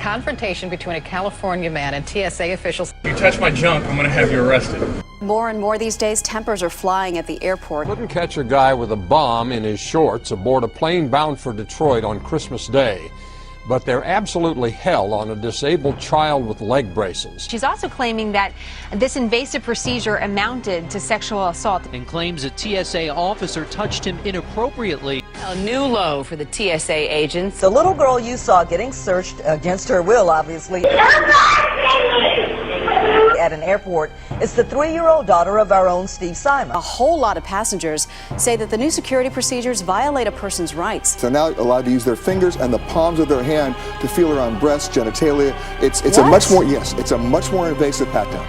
confrontation between a California man and TSA officials. If you touch my junk, I'm going to have you arrested. More and more these days, tempers are flying at the airport. Couldn't catch a guy with a bomb in his shorts aboard a plane bound for Detroit on Christmas Day. But they're absolutely hell on a disabled child with leg braces. She's also claiming that this invasive procedure amounted to sexual assault. And claims a TSA officer touched him inappropriately. A new low for the TSA agents. The little girl you saw getting searched against her will, obviously, at an airport is the 3-year-old daughter of our own Steve Simon. A whole lot of passengers say that the new security procedures violate a person's rights. They're now allowed to use their fingers and the palms of their hand to feel around breasts, genitalia. It's a much more, it's a much more invasive pat down.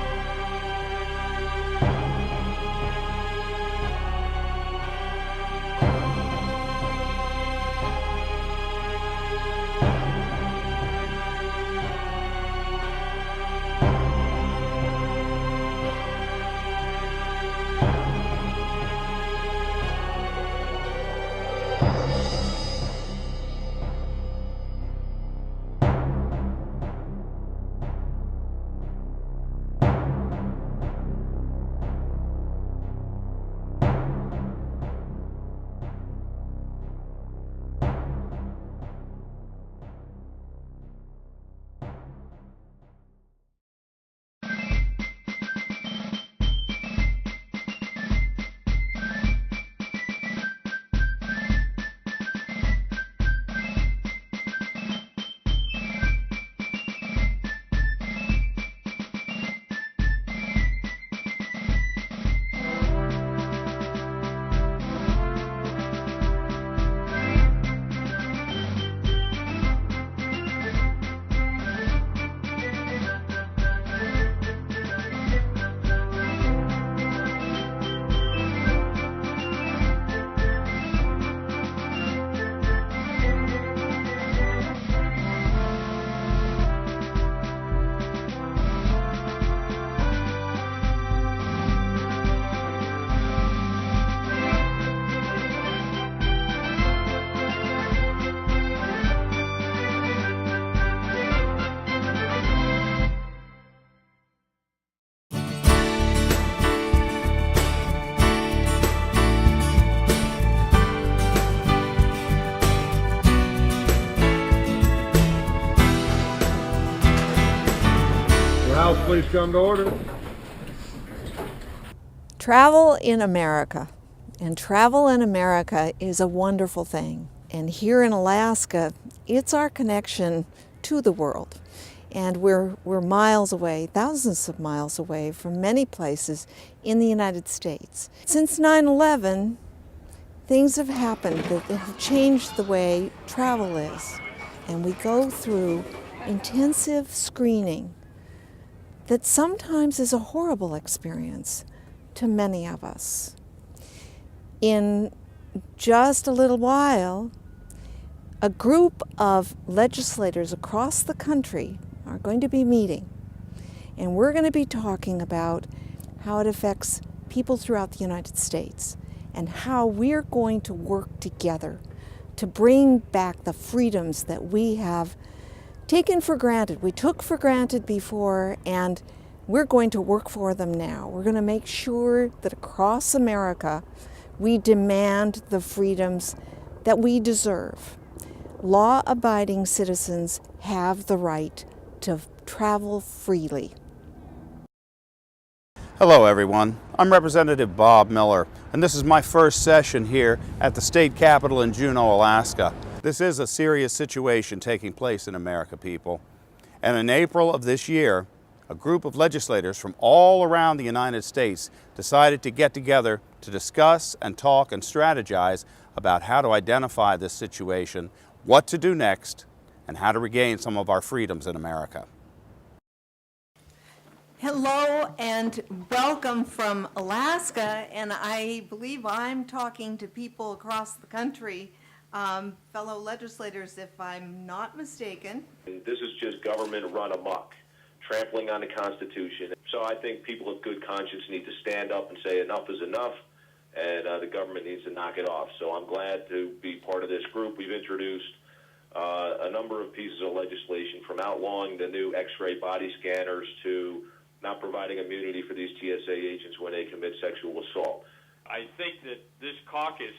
Please come to order. Travel in America. And travel in America is a wonderful thing. And here in Alaska, it's our connection to the world. And we're miles away, thousands of miles away from many places in the United States. Since 9/11, things have happened that have changed the way travel is. And we go through intensive screening that sometimes is a horrible experience to many of us. In just a little while, a group of legislators across the country are going to be meeting, and we're going to be talking about how it affects people throughout the United States and how we're going to work together to bring back the freedoms that we have taken for granted. We took for granted before, and we're going to work for them now. We're going to make sure that across America, we demand the freedoms that we deserve. Law-abiding citizens have the right to travel freely. Hello everyone, I'm Representative Bob Miller, and this is my first session here at the state capitol in Juneau, Alaska. This is a serious situation taking place in America, people. And in April of this year, a group of legislators from all around the United States decided to get together to discuss and talk and strategize about how to identify this situation, what to do next, and how to regain some of our freedoms in America. Hello and welcome from Alaska, and I believe I'm talking to people across the country, fellow legislators, if I'm not mistaken. This is just government run amok, trampling on the Constitution. So I think people of good conscience need to stand up and say enough is enough, and the government needs to knock it off. So I'm glad to be part of this group. We've introduced a number of pieces of legislation, from outlawing the new X-ray body scanners to not providing immunity for these TSA agents when they commit sexual assault. I think that this caucus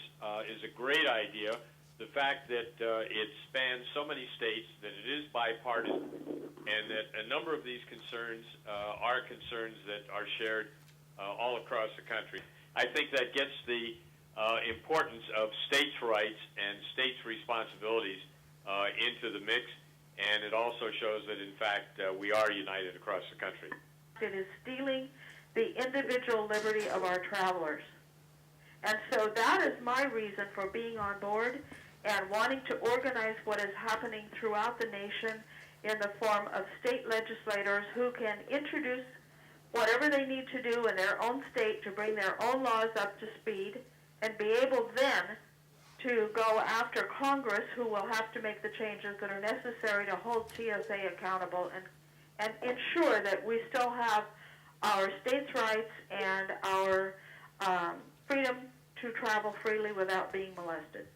is a great idea. The fact that it spans so many states, that it is bipartisan, and that a number of these concerns are concerns that are shared all across the country. I think that gets the importance of states' rights and states' responsibilities into the mix, and it also shows that, in fact, we are united across the country. It is stealing the individual liberty of our travelers. And so that is my reason for being on board and wanting to organize what is happening throughout the nation in the form of state legislators who can introduce whatever they need to do in their own state to bring their own laws up to speed, and be able then to go after Congress, who will have to make the changes that are necessary to hold TSA accountable and ensure that we still have our states' rights and our freedom to travel freely without being molested.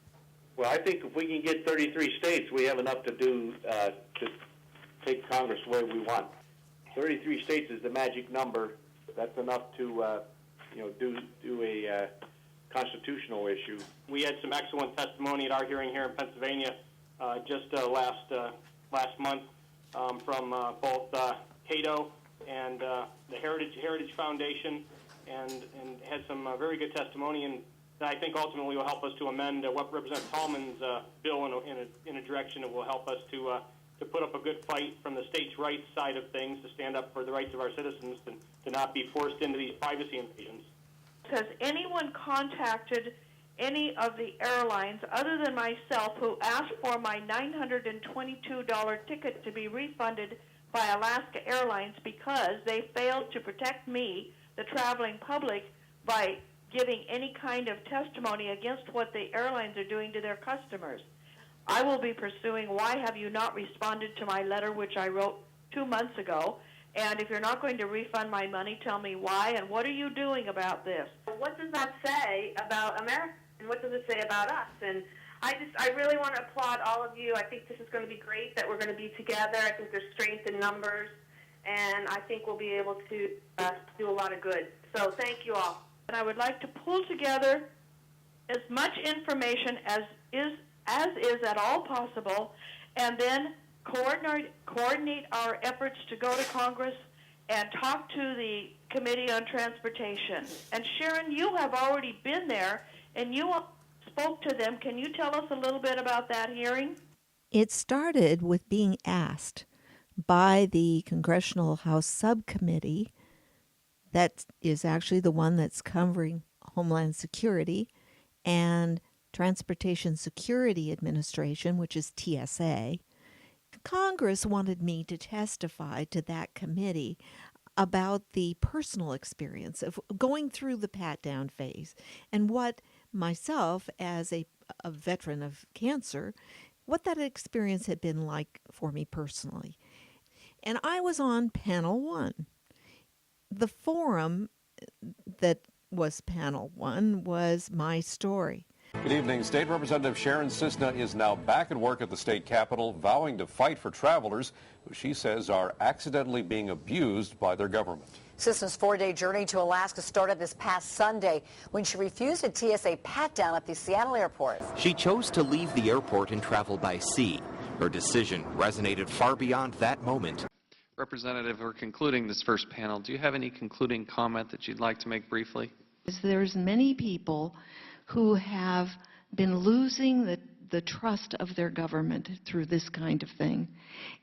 Well, I think if we can get 33 states, we have enough to do to take Congress the way we want. 33 states is the magic number. That's enough to do a constitutional issue. We had some excellent testimony at our hearing here in Pennsylvania just last month from both Cato and the Heritage Foundation, and had some very good testimony, and that I think ultimately will help us to amend what Representative Tallman's bill in a direction that will help us to put up a good fight from the states' rights side of things, to stand up for the rights of our citizens, to not be forced into these privacy invasions. Has anyone contacted any of the airlines other than myself who asked for my $922 ticket to be refunded by Alaska Airlines because they failed to protect me, the traveling public, by giving any kind of testimony against what the airlines are doing to their customers? I will be pursuing why have you not responded to my letter, which I wrote 2 months ago, and if you're not going to refund my money, tell me why, and what are you doing about this? What does that say about America, and what does it say about us? And I really want to applaud all of you. I think this is going to be great that we're going to be together. I think there's strength in numbers, and I think we'll be able to do a lot of good. So thank you all. And I would like to pull together as much information as is at all possible, and then coordinate our efforts to go to Congress and talk to the Committee on Transportation. And Sharon, you have already been there, and you spoke to them. Can you tell us a little bit about that hearing? It started with being asked by the Congressional House Subcommittee, that is actually the one that's covering Homeland Security, and Transportation Security Administration, which is TSA. Congress wanted me to testify to that committee about the personal experience of going through the pat-down phase, and what myself, as a veteran of cancer, what that experience had been like for me personally. And I was on panel 1. The forum that was panel 1 was my story. Good evening. State Representative Sharon Cisna is now back at work at the state capitol, vowing to fight for travelers who she says are accidentally being abused by their government. Cisna's 4-day journey to Alaska started this past Sunday when she refused a TSA pat-down at the Seattle airport. She chose to leave the airport and travel by sea. Her decision resonated far beyond that moment. Representative, we're concluding this first panel. Do you have any concluding comment that you'd like to make briefly? There's many people who have been losing the trust of their government through this kind of thing,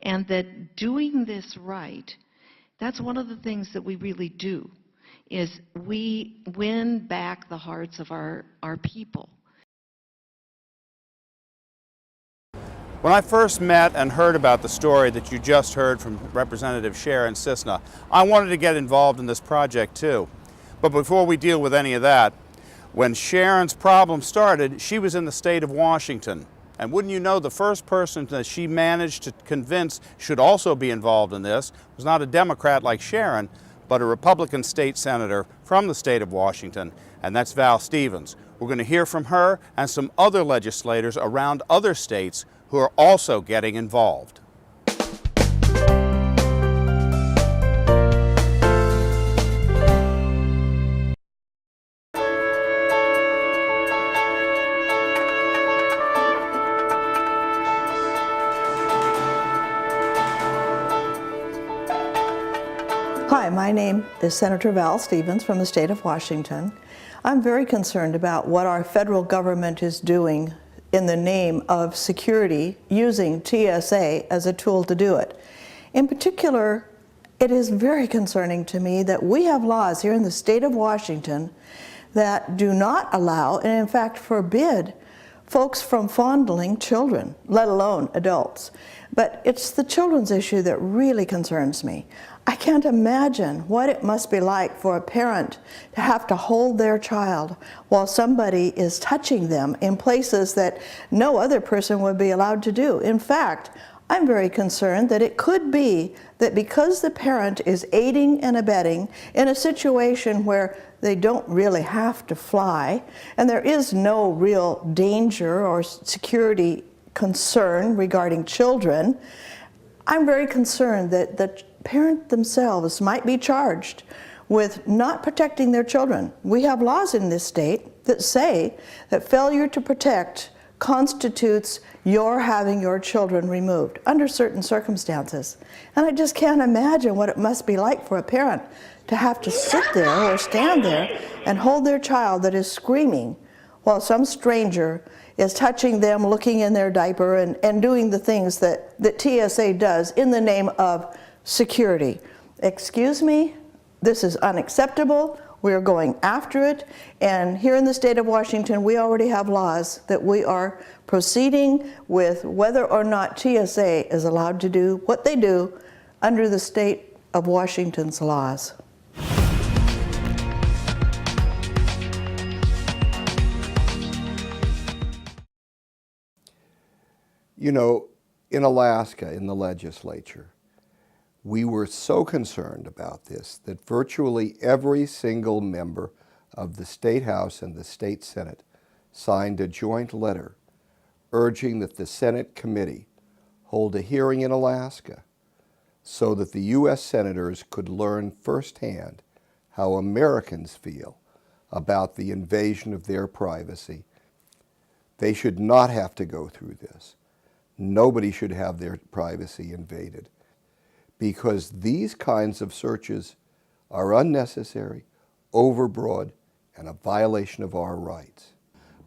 and that doing this right, that's one of the things that we really do, is we win back the hearts of our people. When I first met and heard about the story that you just heard from Representative Sharon Cisna, I wanted to get involved in this project too. But before we deal with any of that, when Sharon's problem started, she was in the state of Washington. And wouldn't you know, the first person that she managed to convince should also be involved in this was not a Democrat like Sharon, but a Republican state senator from the state of Washington, and that's Val Stevens. We're going to hear from her and some other legislators around other states who are also getting involved. Hi, my name is Senator Val Stevens from the state of Washington. I'm very concerned about what our federal government is doing in the name of security, using TSA as a tool to do it. In particular, it is very concerning to me that we have laws here in the state of Washington that do not allow, and in fact forbid, folks from fondling children, let alone adults. But it's the children's issue that really concerns me. I can't imagine what it must be like for a parent to have to hold their child while somebody is touching them in places that no other person would be allowed to do. In fact, I'm very concerned that it could be that because the parent is aiding and abetting in a situation where they don't really have to fly, and there is no real danger or security concern regarding children, I'm very concerned that the parent themselves might be charged with not protecting their children. We have laws in this state that say that failure to protect constitutes your having your children removed under certain circumstances. And I just can't imagine what it must be like for a parent to have to sit there or stand there and hold their child that is screaming while some stranger is touching them, looking in their diaper, and doing the things that TSA does in the name of security. Excuse me, this is unacceptable. We are going after it. And here in the state of Washington, we already have laws that we are proceeding with whether or not TSA is allowed to do what they do under the state of Washington's laws. You know, in Alaska, in the legislature, we were so concerned about this that virtually every single member of the State House and the State Senate signed a joint letter urging that the Senate committee hold a hearing in Alaska so that the U.S. senators could learn firsthand how Americans feel about the invasion of their privacy. They should not have to go through this. Nobody should have their privacy invaded, because these kinds of searches are unnecessary, overbroad, and a violation of our rights.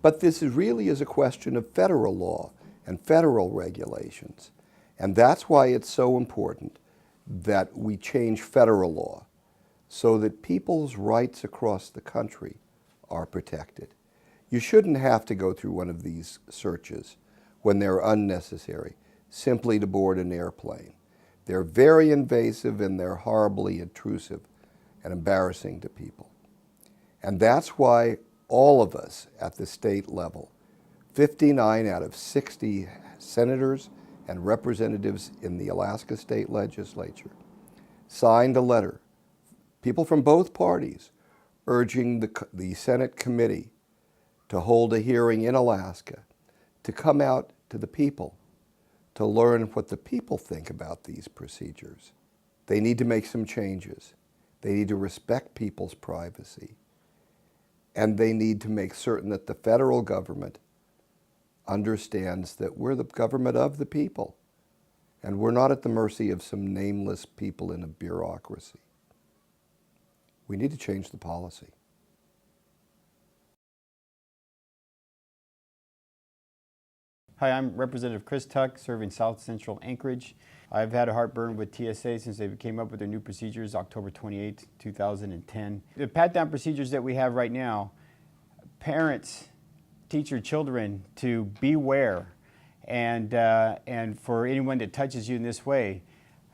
But this really is a question of federal law and federal regulations, and that's why it's so important that we change federal law so that people's rights across the country are protected. You shouldn't have to go through one of these searches when they're unnecessary, simply to board an airplane. They're very invasive and they're horribly intrusive and embarrassing to people. And that's why all of us at the state level, 59 out of 60 senators and representatives in the Alaska State Legislature, signed a letter, people from both parties, urging the Senate committee to hold a hearing in Alaska, to come out to the people, to learn what the people think about these procedures. They need to make some changes. They need to respect people's privacy. And they need to make certain that the federal government understands that we're the government of the people, and we're not at the mercy of some nameless people in a bureaucracy. We need to change the policy. Hi, I'm Representative Chris Tuck, serving South Central Anchorage. I've had a heartburn with TSA since they came up with their new procedures October 28, 2010. The pat-down procedures that we have right now, parents teach your children to beware and for anyone that touches you in this way.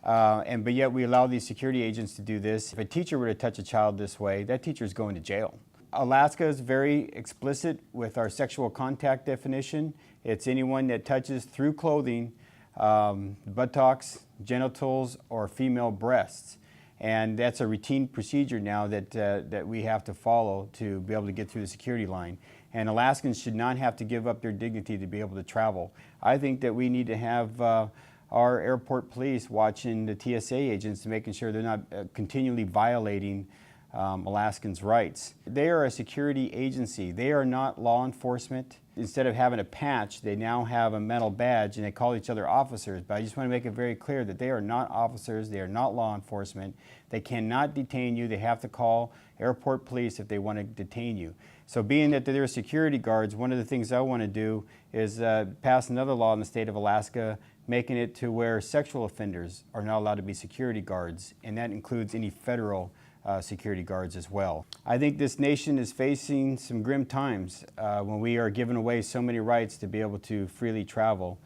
But yet we allow these security agents to do this. If a teacher were to touch a child this way, that teacher is going to jail. Alaska is very explicit with our sexual contact definition. It's anyone that touches through clothing, buttocks, genitals, or female breasts. And that's a routine procedure now that we have to follow to be able to get through the security line. and Alaskans should not have to give up their dignity to be able to travel. I think that we need to have our airport police watching the TSA agents to making sure they're not continually violating Alaskans' rights. They are a security agency. They are not law enforcement. Instead of having a patch, they now have a metal badge and they call each other officers. But I just want to make it very clear that they are not officers. They are not law enforcement. They cannot detain you. They have to call airport police if they want to detain you. So being that they're security guards, one of the things I want to do is pass another law in the state of Alaska making it to where sexual offenders are not allowed to be security guards, and that includes any federal security guards as well. I think this nation is facing some grim times when we are giving away so many rights to be able to freely travel.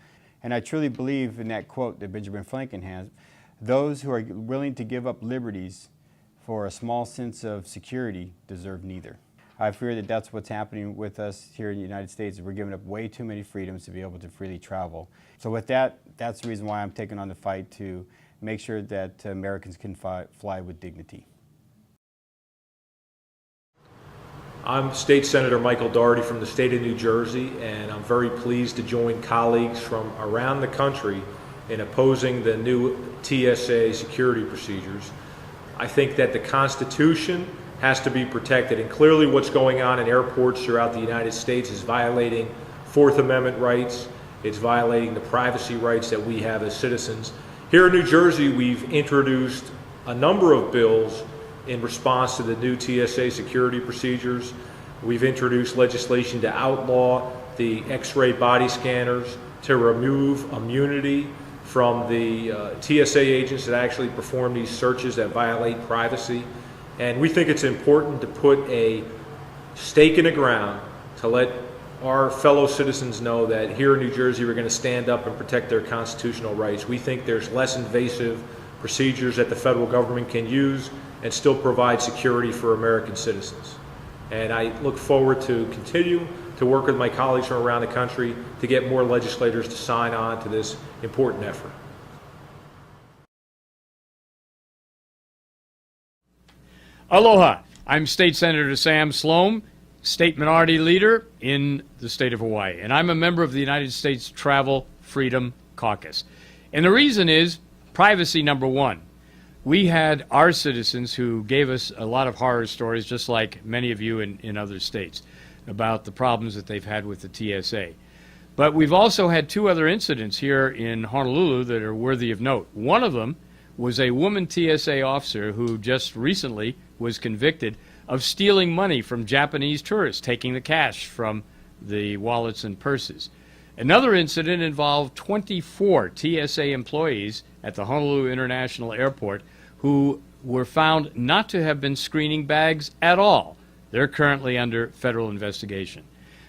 And I truly believe in that quote that Benjamin Franklin has, those who are willing to give up liberties for a small sense of security deserve neither. I fear that that's what's happening with us here in the United States. We're giving up way too many freedoms to be able to freely travel. So with that, that's the reason why I'm taking on the fight to make sure that Americans can fly with dignity. I'm State Senator Michael Doherty from the state of New Jersey, and I'm very pleased to join colleagues from around the country in opposing the new TSA security procedures. I think that the Constitution has to be protected, and clearly what's going on in airports throughout the United States is violating Fourth Amendment rights. It's violating the privacy rights that we have as citizens. Here in New Jersey, we've introduced a number of bills in response to the new TSA security procedures. We've introduced legislation to outlaw the X-ray body scanners, to remove immunity from the TSA agents that actually perform these searches that violate privacy. And we think it's important to put a stake in the ground to let our fellow citizens know that here in New Jersey we're going to stand up and protect their constitutional rights. We think there's less invasive procedures that the federal government can use and still provide security for American citizens. And I look forward to continue to work with my colleagues from around the country to get more legislators to sign on to this important effort. Aloha, I'm State Senator Sam Sloan, State Minority Leader in the state of Hawaii, and I'm a member of the United States Travel Freedom Caucus. And the reason is privacy, number one. We had our citizens who gave us a lot of horror stories, just like many of you in other states, about the problems that they've had with the TSA. But we've also had two other incidents here in Honolulu that are worthy of note. One of them was a woman TSA officer who just recently was convicted of stealing money from Japanese tourists, taking the cash from the wallets and purses. Another incident involved 24 TSA employees at the Honolulu International Airport who were found not to have been screening bags at all. They're currently under federal investigation.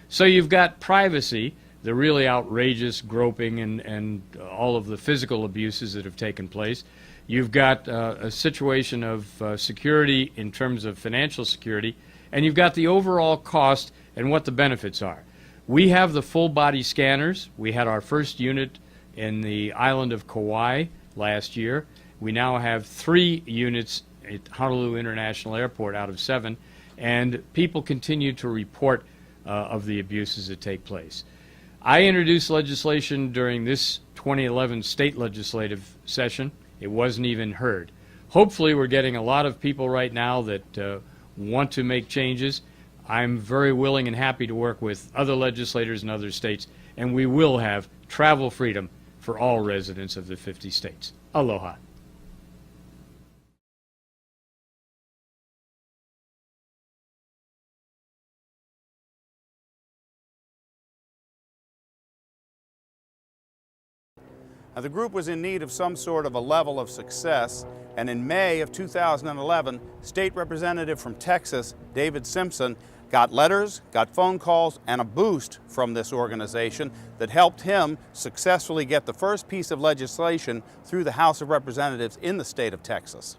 So you've got privacy, the really outrageous groping and all of the physical abuses that have taken place. You've got a situation of security in terms of financial security, and you've got the overall cost and what the benefits are. We have the full body scanners. We had our first unit in the island of Kauai last year. We now have 3 units at Honolulu International Airport out of 7, and people continue to report of the abuses that take place. I introduced legislation during this 2011 state legislative session. It wasn't even heard. Hopefully we're getting a lot of people right now that want to make changes. I'm very willing and happy to work with other legislators in other states, and we will have travel freedom for all residents of the 50 states. Aloha. Now, the group was in need of some sort of a level of success, and in May of 2011, State Representative from Texas, David Simpson, got letters, got phone calls, and a boost from this organization that helped him successfully get the first piece of legislation through the House of Representatives in the state of Texas.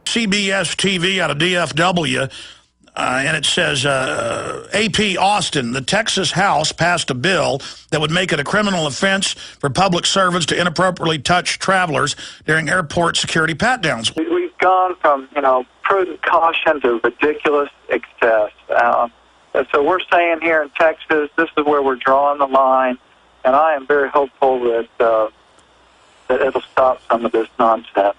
CBS TV out of DFW, and it says, AP Austin, the Texas House passed a bill that would make it a criminal offense for public servants to inappropriately touch travelers during airport security pat-downs. We've gone from, prudent caution to ridiculous excess. And so we're saying here in Texas, this is where we're drawing the line, and I am very hopeful that it'll stop some of this nonsense.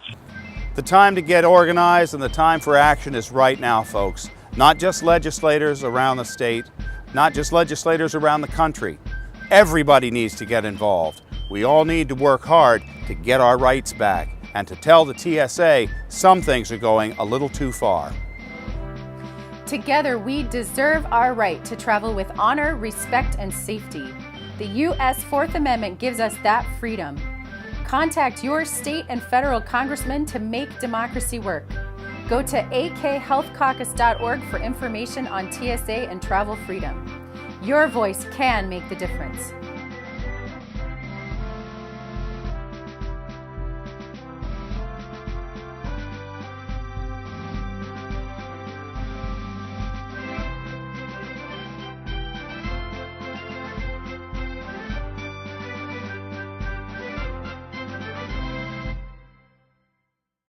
The time to get organized and the time for action is right now, folks. Not just legislators around the state, not just legislators around the country. Everybody needs to get involved. We all need to work hard to get our rights back and to tell the TSA some things are going a little too far. Together, we deserve our right to travel with honor, respect, and safety. The U.S. Fourth Amendment gives us that freedom. Contact your state and federal congressman to make democracy work. Go to akhealthcaucus.org for information on TSA and travel freedom. Your voice can make the difference.